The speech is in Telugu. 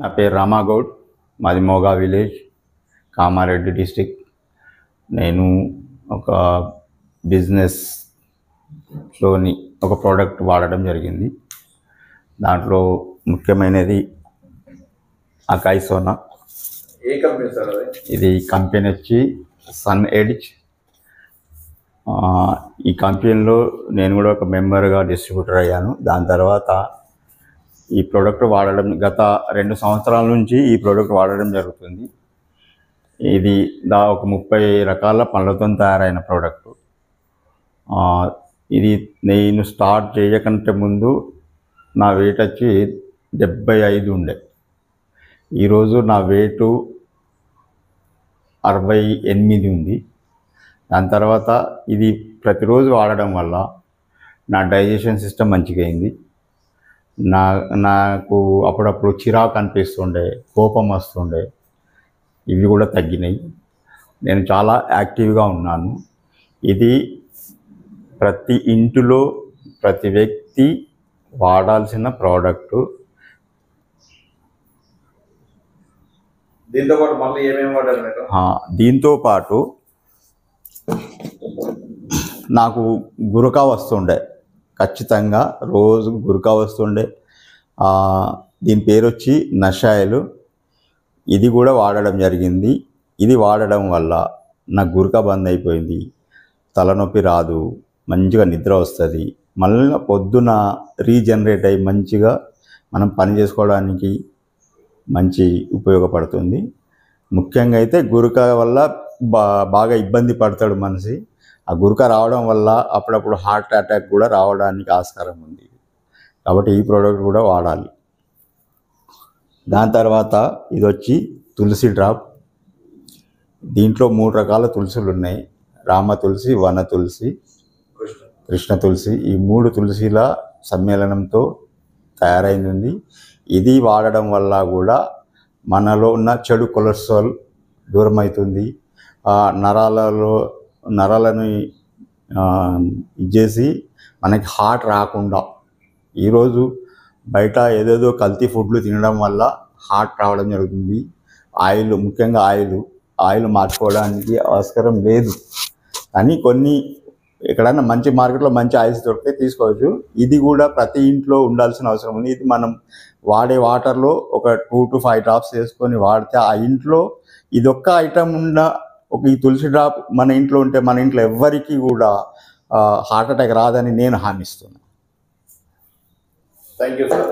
నా పేరు రామాగౌడ్, మాది మోగా విలేజ్, కామారెడ్డి డిస్టిక్. నేను ఒక బిజినెస్లోని ఒక ప్రోడక్ట్ వాడడం జరిగింది. దాంట్లో ముఖ్యమైనది అకాయ్ సోనా. ఏ కంపెనీ సార్ అది? ఇది కంపెనీ వచ్చి సన్ ఎడ్జ్. ఈ కంపెనీలో నేను కూడా ఒక మెంబర్గా డిస్ట్రిబ్యూటర్ అయ్యాను. దాని తర్వాత ఈ ప్రోడక్ట్ వాడడం గత 2 సంవత్సరాల నుంచి ఈ ప్రోడక్ట్ వాడడం జరుగుతుంది. ఇది ఒక 30 రకాల పండ్లతో తయారైన ప్రోడక్ట్. ఇది నేను స్టార్ట్ చేయకంటే ముందు నా వెయిట్ వచ్చి 75 ఉండే. ఈరోజు నా వెయిట్ 68 ఉంది. దాని తర్వాత ఇది ప్రతిరోజు వాడడం వల్ల నా డైజెషన్ సిస్టమ్ మంచిగా అయింది. నాకు అప్పుడప్పుడు చిరాకు అనిపిస్తుండే, కోపం వస్తుండే, ఇవి కూడా తగ్గినాయి. నేను చాలా యాక్టివ్గా ఉన్నాను. ఇది ప్రతి ఇంటిలో ప్రతి వ్యక్తి వాడాల్సిన ప్రోడక్టు. దీంతో పాటు మళ్ళీ ఏమేమి వాడారు మీరు? దీంతో పాటు నాకు గురక వస్తుండే, ఖచ్చితంగా రోజు గురక వస్తుండే. దీని పేరు వచ్చి నషాయలు. ఇది కూడా వాడడం జరిగింది. ఇది వాడడం వల్ల నాకు గురక బంద్ అయిపోయింది, తలనొప్పి రాదు, మంచిగా నిద్ర వస్తుంది. మళ్ళీ పొద్దున రీజనరేట్ అయ్యి మంచిగా మనం పని చేసుకోవడానికి మంచి ఉపయోగపడుతుంది. ముఖ్యంగా అయితే గురక వల్ల బాగా ఇబ్బంది పడతాడు మనిషి. ఆ గురక రావడం వల్ల అప్పుడప్పుడు హార్ట్ అటాక్ కూడా రావడానికి ఆస్కారం ఉంది. కాబట్టి ఈ ప్రోడక్ట్ కూడా వాడాలి. దాని తర్వాత ఇది వచ్చి తులసి డ్రాప్. దీంట్లో 3 రకాల తులసులు ఉన్నాయి: రామ తులసి, వన తులసి, కృష్ణ తులసి. ఈ 3 తులసిల సమ్మేళనంతో తయారైంది. ఇది వాడడం వల్ల కూడా మనలో ఉన్న చెడు కొలెస్ట్రాల్ దూరం అవుతుంది. నరాలను ఇచ్చేసి మనకి హార్ట్ రాకుండా. ఈరోజు బయట ఏదేదో కల్తీ ఫుడ్లు తినడం వల్ల హార్ట్ రావడం జరుగుతుంది. ఆయిల్, ముఖ్యంగా ఆయిల్ మార్చుకోవడానికి ఆస్కారం లేదు. కానీ కొన్ని ఎక్కడైనా మంచి మార్కెట్లో మంచి ఆయిల్స్ దొరికితే తీసుకోవచ్చు. ఇది కూడా ప్రతి ఇంట్లో ఉండాల్సిన అవసరం ఉంది. ఇది మనం వాడే వాటర్లో ఒక 2 to 5 డ్రాప్స్ వేసుకొని వాడితే ఆ ఇంట్లో ఇదొక్క ఐటమ్ ఉన్న ఈ తులసి డ్రాప్ మన ఇంట్లో ఉంటే మన ఇంట్లో ఎవ్వరికీ కూడా హార్ట్ అటాక్ రాదని నేను హామీ ఇస్తున్నాను. Thank you sir.